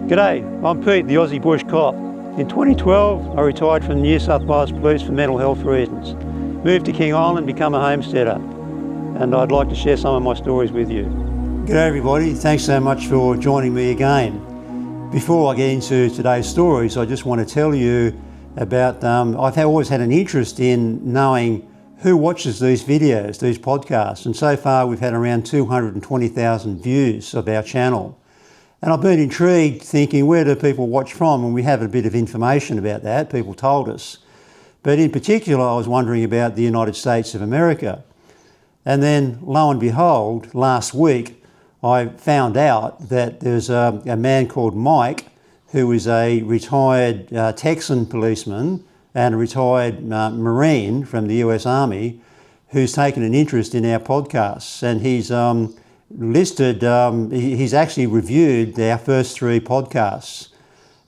G'day, I'm Pete, the Aussie Bush Cop. In 2012, I retired from the New South Wales Police for mental health reasons. Moved to King Island, become a homesteader, and I'd like to share some of my stories with you. G'day everybody, thanks so much for joining me again. Before I get into today's stories, I just want to tell you about, I've always had an interest in knowing who watches these videos, these podcasts, and so far we've had around 220,000 views of our channel. And I've been intrigued thinking, where do people watch from? And we have a bit of information about that, people told us. But in particular, I was wondering about the United States of America. And then, lo and behold, last week, I found out that there's a man called Mike, who is a retired Texan policeman and a retired Marine from the US Army, who's taken an interest in our podcasts. And he's listed, he's actually reviewed our first 3 podcasts.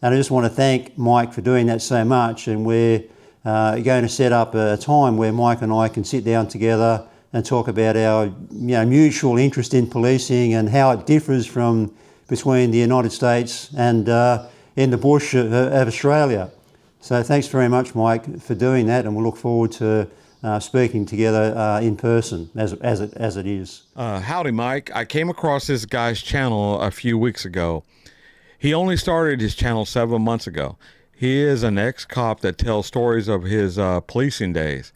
And I just want to thank Mike for doing that so much. And we're going to set up a time where Mike and I can sit down together and talk about our mutual interest in policing and how it differs from between the United States and in the bush of Australia. So thanks very much, Mike, for doing that, and we'll look forward to speaking together in person as it is. Howdy, Mike. I came across this guy's channel a few weeks ago. He only started his channel 7 months ago. He is an ex-cop that tells stories of his policing days.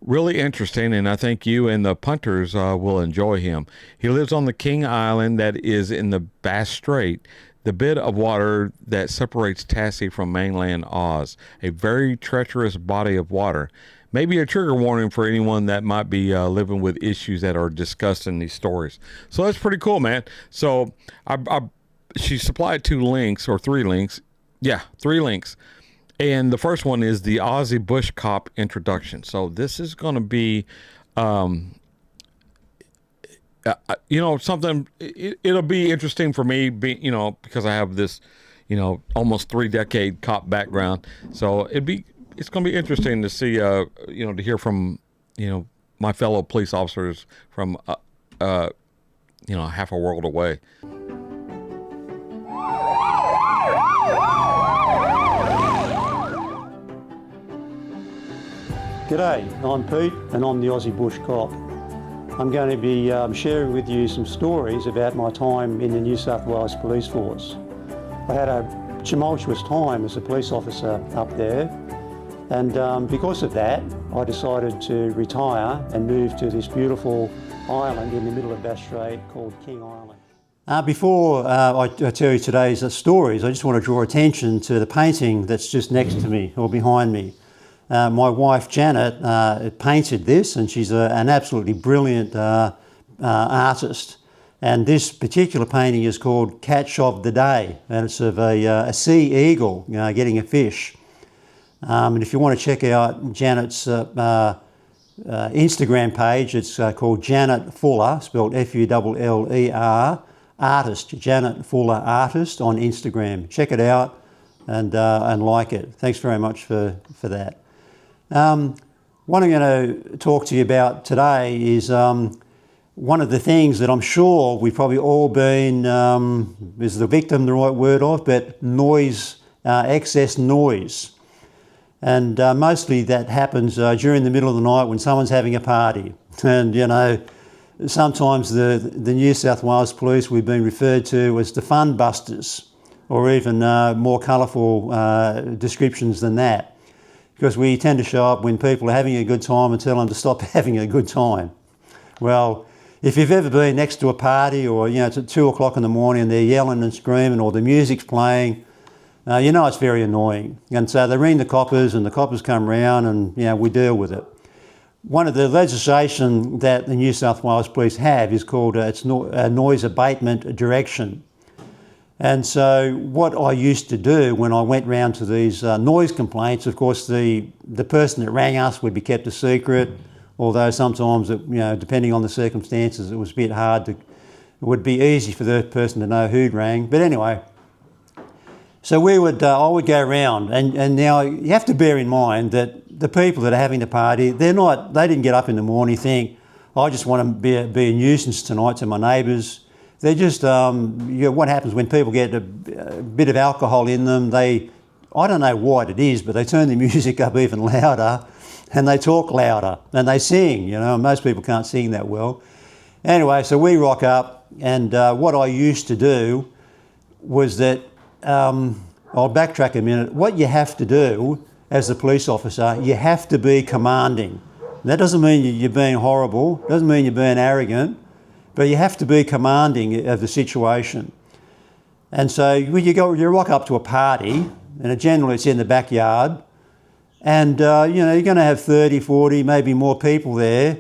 Really interesting, and I think you and the punters will enjoy him. He lives on the King Island that is in the Bass Strait, the bit of water that separates Tassie from mainland Oz, a very treacherous body of water. Maybe a trigger warning for anyone that might be living with issues that are discussed in these stories. So that's pretty cool, man. So she supplied 2 links, or 3 links. Yeah, 3 links. And the first one is the Aussie Bush Cop introduction. So this is going to be, something, it'll be interesting for me, because I have this, almost 3-decade cop background. So it's going to be interesting to see, to hear from, my fellow police officers from, half a world away. G'day, I'm Pete and I'm the Aussie Bush Cop. I'm going to be sharing with you some stories about my time in the New South Wales Police Force. I had a tumultuous time as a police officer up there, and because of that I decided to retire and move to this beautiful island in the middle of Bass Strait called King Island. Before I tell you today's stories, I just want to draw attention to the painting that's just next to me or behind me. My wife Janet painted this, and she's an absolutely brilliant artist. And this particular painting is called Catch of the Day, and it's of a sea eagle getting a fish. And if you want to check out Janet's Instagram page, it's called Janet Fuller, spelled F-U-L-L-E-R, artist, Janet Fuller Artist on Instagram. Check it out and like it. Thanks very much for that. What I'm going to talk to you about today is one of the things that I'm sure we've probably all been, is the victim the right word of, but noise, excess noise. And mostly that happens during the middle of the night when someone's having a party. And sometimes the New South Wales Police, we've been referred to as the fun busters, or even more colourful descriptions than that. Because we tend to show up when people are having a good time and tell them to stop having a good time. Well, if you've ever been next to a party or, it's at 2 o'clock in the morning and they're yelling and screaming or the music's playing, it's very annoying. And so they ring the coppers and the coppers come round and, we deal with it. One of the legislation that the New South Wales Police have is called a noise abatement direction. And so what I used to do when I went round to these noise complaints, of course, the person that rang us would be kept a secret, although sometimes, depending on the circumstances, it was a bit hard to, it would be easy for the person to know who'd rang. But anyway, so I would go around, and now you have to bear in mind that the people that are having the party, they didn't get up in the morning and think, I just want to be a nuisance tonight to my neighbours. they're just, what happens when people get a bit of alcohol in them, I don't know what it is, but they turn the music up even louder and they talk louder and they sing, most people can't sing that well. Anyway, so we rock up, and what I used to do was that, I'll backtrack a minute, what you have to do as a police officer, you have to be commanding. That doesn't mean you're being horrible, doesn't mean you're being arrogant, but you have to be commanding of the situation. And so when you rock up to a party, and generally it's in the backyard, and you're going to have 30, 40, maybe more people there,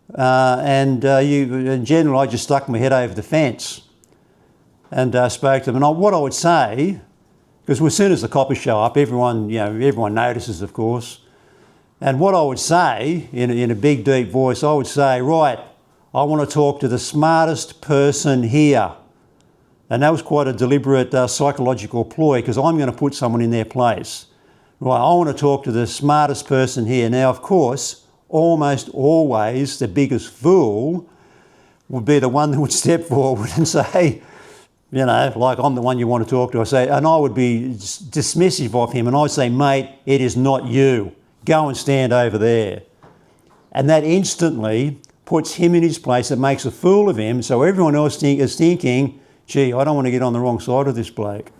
in general I just stuck my head over the fence and spoke to them. And what I would say, because as soon as the coppers show up, everyone notices, of course, and what I would say in a big deep voice, I would say, right, I want to talk to the smartest person here. And that was quite a deliberate psychological ploy, because I'm going to put someone in their place. Right, I want to talk to the smartest person here. Now, of course, almost always the biggest fool would be the one that would step forward and say, like, I'm the one you want to talk to. And I would be dismissive of him, and I'd say, mate, it is not you. Go and stand over there. And that instantly puts him in his place. It makes a fool of him, so everyone else is thinking, gee, I don't want to get on the wrong side of this bloke.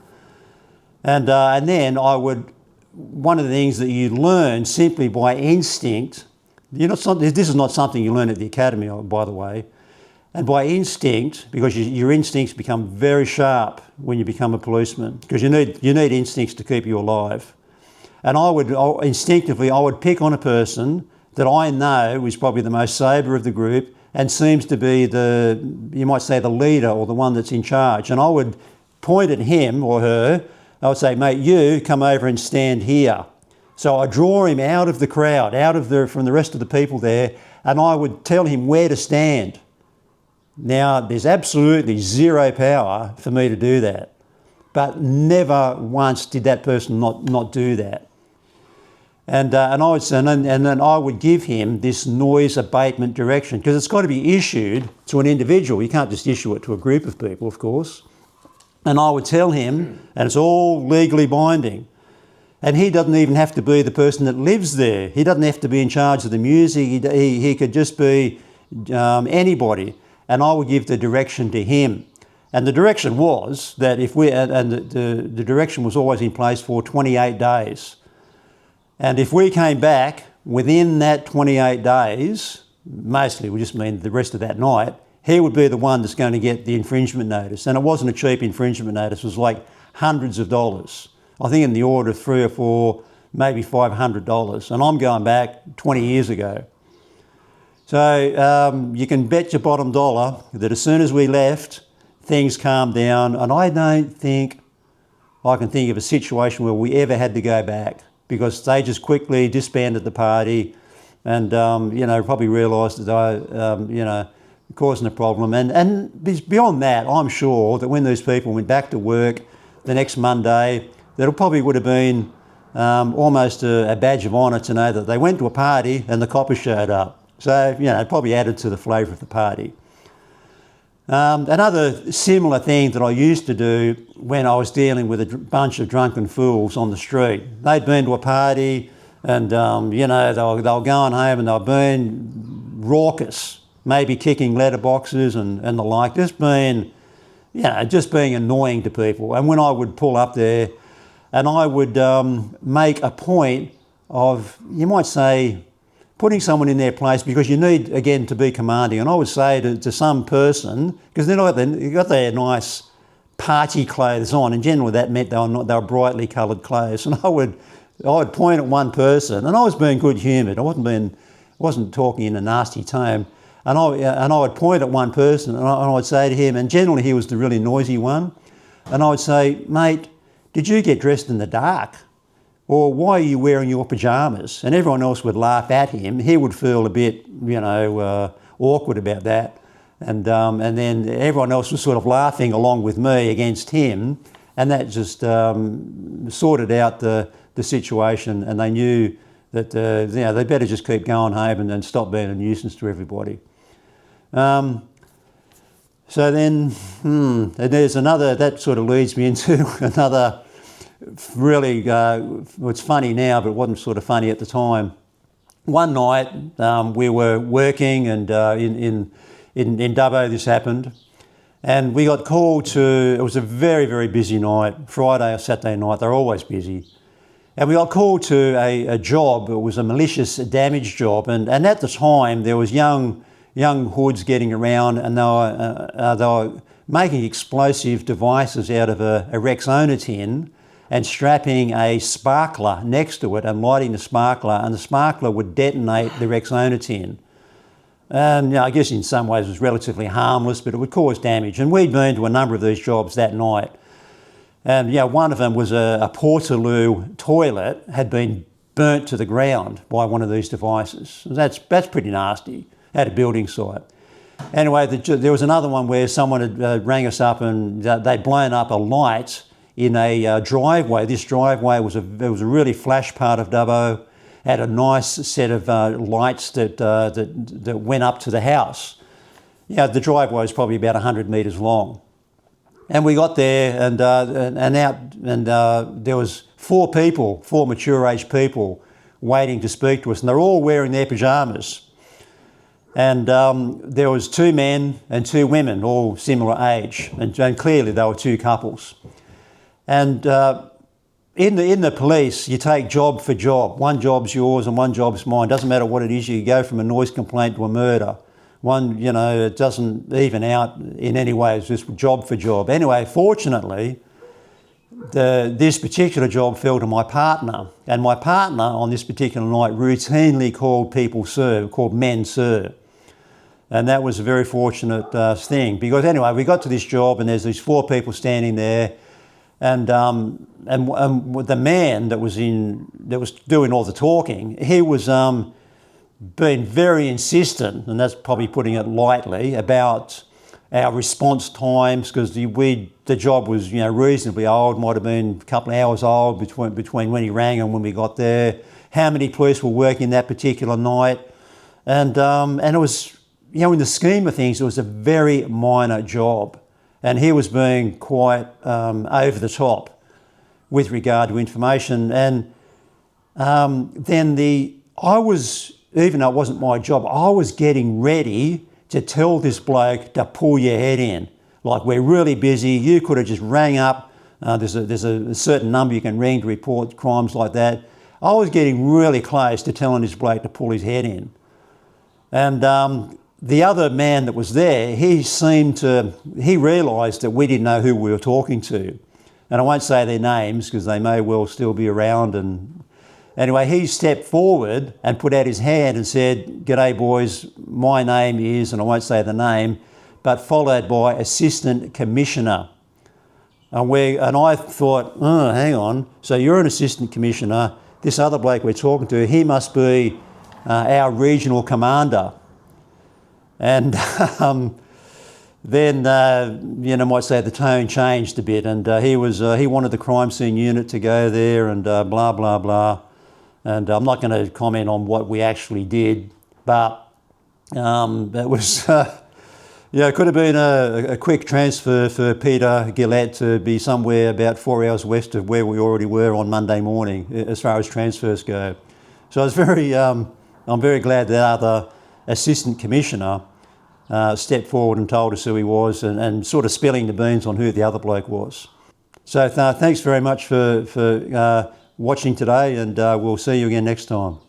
And then one of the things that you learn simply by instinct, this is not something you learn at the academy, by the way, and by instinct, because your instincts become very sharp when you become a policeman, because you need instincts to keep you alive. And I would pick on a person that I know is probably the most sober of the group and seems to be the leader or the one that's in charge. And I would point at him or her. I would say, mate, you come over and stand here. So I draw him out of the crowd, from the rest of the people there, and I would tell him where to stand. Now, there's absolutely zero power for me to do that, but never once did that person not do that. And then I would give him this noise abatement direction, because it's got to be issued to an individual. You can't just issue it to a group of people, of course. And I would tell him, and it's all legally binding, and he doesn't even have to be the person that lives there. He doesn't have to be in charge of the music. He could just be anybody, and I would give the direction to him. And the direction was that the direction was always in place for 28 days. And if we came back within that 28 days, mostly we just mean the rest of that night, he would be the one that's going to get the infringement notice. And it wasn't a cheap infringement notice, it was like hundreds of dollars. I think in the order of $300 or $400, maybe $500. And I'm going back 20 years ago. So you can bet your bottom dollar that as soon as we left, things calmed down. And I don't think I can think of a situation where we ever had to go back, because they just quickly disbanded the party and, probably realised that I, causing a problem. And beyond that, I'm sure that when these people went back to work the next Monday, that it probably would have been almost a badge of honour to know that they went to a party and the coppers showed up. So, it probably added to the flavour of the party. Another similar thing that I used to do when I was dealing with a bunch of drunken fools on the street. They'd been to a party and, they were going home and they were being raucous, maybe kicking letterboxes and the like, just being annoying to people. And when I would pull up there and I would make a point of, you might say, putting someone in their place, because you need, again, to be commanding. And I would say to some person, because they've got their nice party clothes on, and generally that meant they were brightly coloured clothes. And I would point at one person, and I was being good-humoured. I wasn't talking in a nasty tone. And I would point at one person, and I would say to him, and generally he was the really noisy one, and I would say, mate, did you get dressed in the dark? Or why are you wearing your pyjamas? And everyone else would laugh at him. He would feel a bit, awkward about that. And then everyone else was sort of laughing along with me against him. And that just sorted out the situation. And they knew that they better just keep going home and stop being a nuisance to everybody. So then, and there's another, that sort of leads me into another really, it's funny now, but it wasn't sort of funny at the time. One night we were working, and in Dubbo this happened, and we got called to, it was a very, very busy night, Friday or Saturday night, they're always busy. And we got called to a job. It was a malicious damage job, and at the time there was young hoods getting around, and they were making explosive devices out of a Rexona tin and strapping a sparkler next to it and lighting the sparkler, and the sparkler would detonate the Rexona tin. And I guess in some ways it was relatively harmless, but it would cause damage. And we'd been to a number of these jobs that night. And one of them was a Portaloo toilet had been burnt to the ground by one of these devices. That's pretty nasty at a building site. Anyway, there was another one where someone had rang us up, and they'd blown up a light in a driveway. This driveway was a really flash part of Dubbo, had a nice set of lights that went up to the house. The driveway was probably about 100 metres long. And we got there, and there was four mature-aged people waiting to speak to us, and they're all wearing their pyjamas. And there was two men and two women, all similar age, and clearly they were two couples. And in the police, you take job for job. One job's yours and one job's mine. Doesn't matter what it is. You go from a noise complaint to a murder. One, it doesn't even out in any way. It's just job for job. Anyway, fortunately, this particular job fell to my partner. And my partner on this particular night routinely called people sir, called men sir. And that was a very fortunate thing. Because anyway, we got to this job, and there's these four people standing there. And the man that was doing all the talking, he was being very insistent, and that's probably putting it lightly, about our response times, because the job was reasonably old, might have been a couple of hours old between when he rang and when we got there. How many police were working that particular night, and it was in the scheme of things, it was a very minor job, and he was being quite over the top with regard to information. And even though it wasn't my job, I was getting ready to tell this bloke to pull your head in. Like, we're really busy. You could have just rang up. There's a certain number you can ring to report crimes like that. I was getting really close to telling this bloke to pull his head in. And the other man that was there, he realised that we didn't know who we were talking to. And I won't say their names because they may well still be around. And anyway, he stepped forward and put out his hand and said, "G'day boys, my name is," and I won't say the name, but followed by Assistant Commissioner. And I thought, oh, hang on, so you're an Assistant Commissioner. This other bloke we're talking to, he must be our Regional Commander. And then, might say the tone changed a bit, and he wanted the crime scene unit to go there, and blah, blah, blah. And I'm not going to comment on what we actually did, but it was, it could have been a quick transfer for Peter Gillett to be somewhere about 4 hours west of where we already were on Monday morning, as far as transfers go. So I was I'm very glad that other Assistant Commissioner stepped forward and told us who he was, and sort of spilling the beans on who the other bloke was. So thanks very much for watching today, and we'll see you again next time.